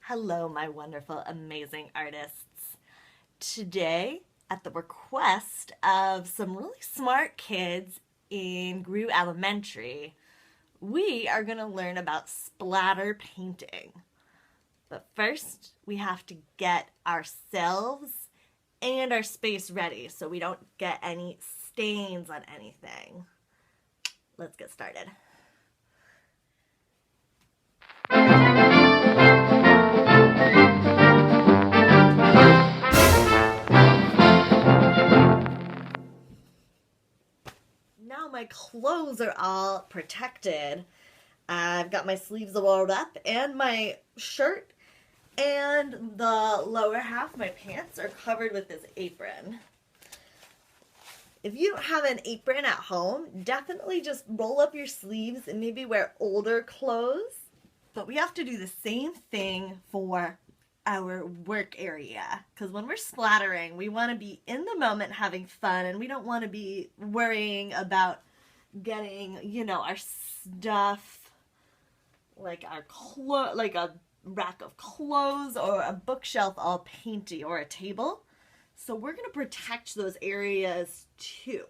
Hello, my wonderful, amazing artists. Today, at the request of some really smart kids in Grew Elementary, we are going to learn about splatter painting. But first, we have to get ourselves and our space ready so we don't get any stains on anything. Let's get started. Now my clothes are all protected. I've got my sleeves rolled up and my shirt and the lower half of my pants are covered with this apron. If you don't have an apron at home, definitely just roll up your sleeves and maybe wear older clothes. But we have to do the same thing for our work area, because when we're splattering, we want to be in the moment having fun, and we don't want to be worrying about getting, our stuff, like like a rack of clothes or a bookshelf all painty, or a table. So we're going to protect those areas too.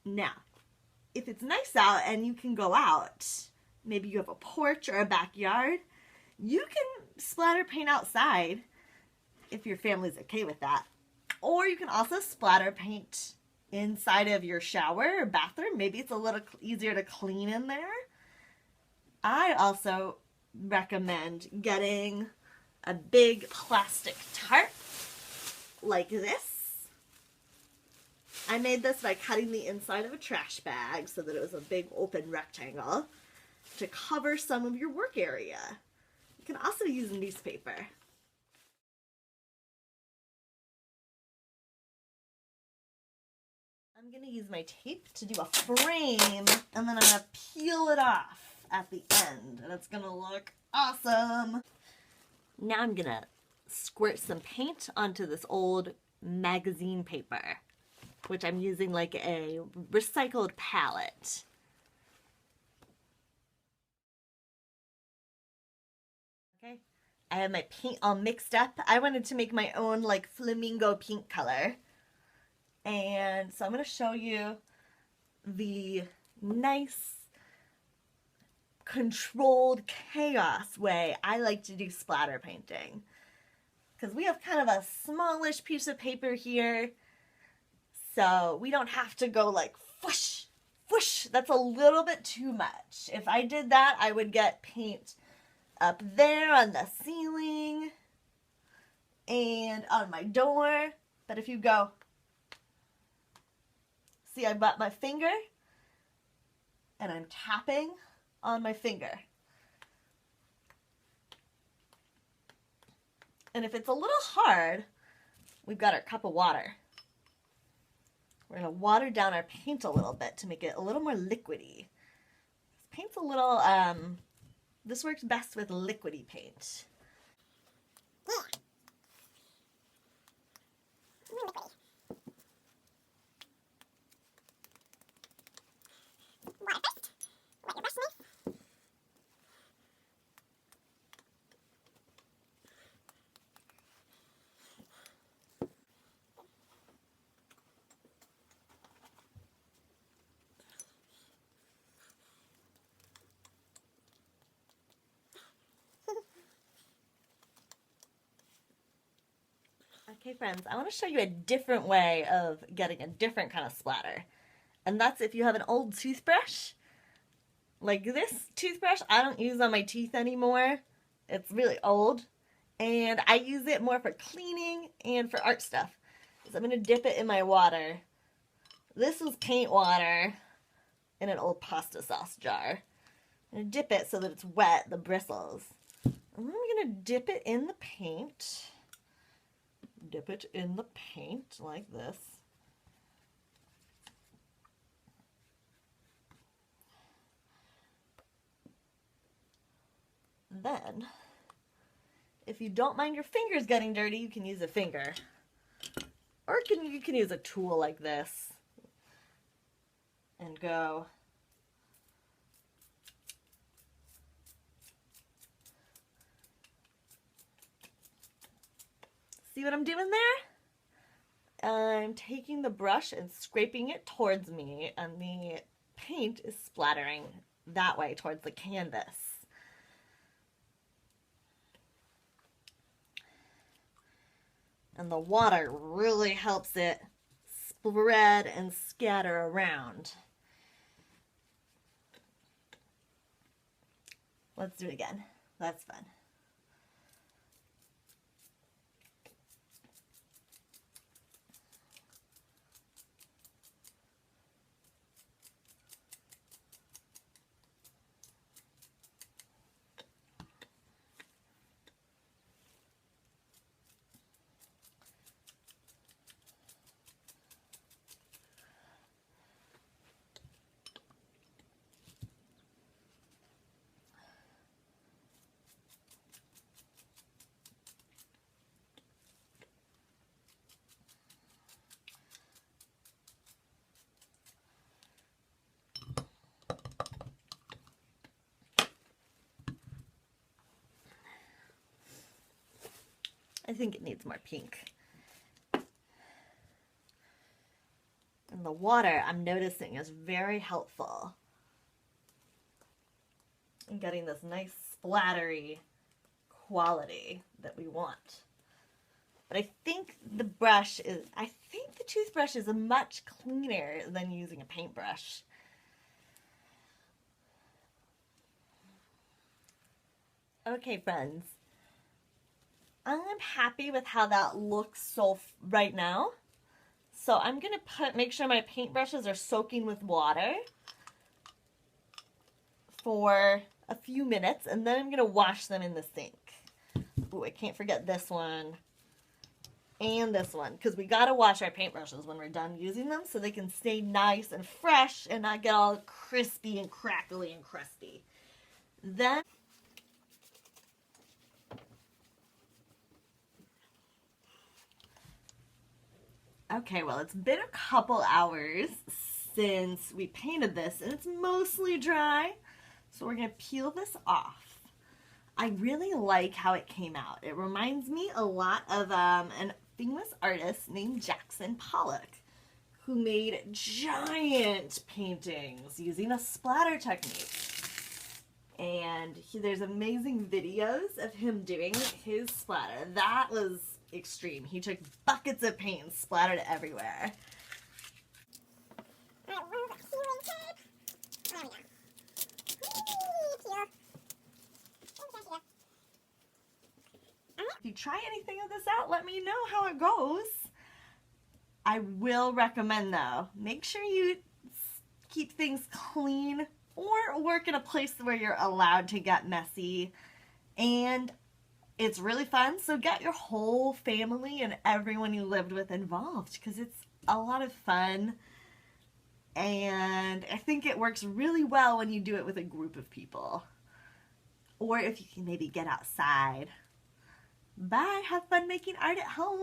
Now, if it's nice out and you can go out, maybe you have a porch or a backyard, you can splatter paint outside if your family's okay with that. Or you can also splatter paint inside of your shower or bathroom. Maybe it's a little easier to clean in there. I also recommend getting a big plastic tarp like this. I made this by cutting the inside of a trash bag so that it was a big open rectangle to cover some of your work area. You can also use newspaper. I'm going to use my tape to do a frame, and then I'm going to peel it off at the end, and it's going to look awesome. Now I'm going to squirt some paint onto this old magazine paper, which I'm using like a recycled palette. Okay, I have my paint all mixed up. I wanted to make my own like flamingo pink color. And so I'm going to show you the nice, controlled chaos way I like to do splatter painting. Because we have kind of a smallish piece of paper here, so we don't have to go like whoosh, whoosh. That's a little bit too much. If I did that, I would get paint up there on the ceiling and on my door. But if you go, see, I've got my finger and I'm tapping on my finger. And if it's a little hard, we've got our cup of water. We're going to water down our paint a little bit to make it a little more liquidy. Paint's a little, this works best with liquidy paint. Okay, friends, I want to show you a different way of getting a different kind of splatter. And that's if you have an old toothbrush, like this toothbrush, I don't use on my teeth anymore. It's really old. And I use it more for cleaning and for art stuff. So I'm going to dip it in my water. This is paint water in an old pasta sauce jar. I'm going to dip it so that it's wet, the bristles. And then I'm going to dip it in the paint. Dip it in the paint like this. Then, if you don't mind your fingers getting dirty, you can use a finger. Or you can use a tool like this and go See what I'm doing there? I'm taking the brush and scraping it towards me, and the paint is splattering that way towards the canvas. And the water really helps it spread and scatter around. Let's do it again. That's fun. I think it needs more pink. And the water, I'm noticing, is very helpful in getting this nice splattery quality that we want. But I think the toothbrush is much cleaner than using a paintbrush. Okay, friends. I'm happy with how that looks right now. So I'm going to make sure my paintbrushes are soaking with water for a few minutes, and then I'm going to wash them in the sink. Ooh, I can't forget this one and this one, because we got to wash our paintbrushes when we're done using them so they can stay nice and fresh and not get all crispy and crackly and crusty. Then okay, well, it's been a couple hours since we painted this, and it's mostly dry, so we're going to peel this off. I really like how it came out. It reminds me a lot of an famous artist named Jackson Pollock, who made giant paintings using a splatter technique. And there's amazing videos of him doing his splatter. That was extreme. He took buckets of paint and splattered it everywhere. If you try anything of this out, let me know how it goes. I will recommend, though, make sure you keep things clean or work in a place where you're allowed to get messy. And it's really fun, so get your whole family and everyone you lived with involved, because it's a lot of fun, and I think it works really well when you do it with a group of people, or if you can maybe get outside. Bye, have fun making art at home.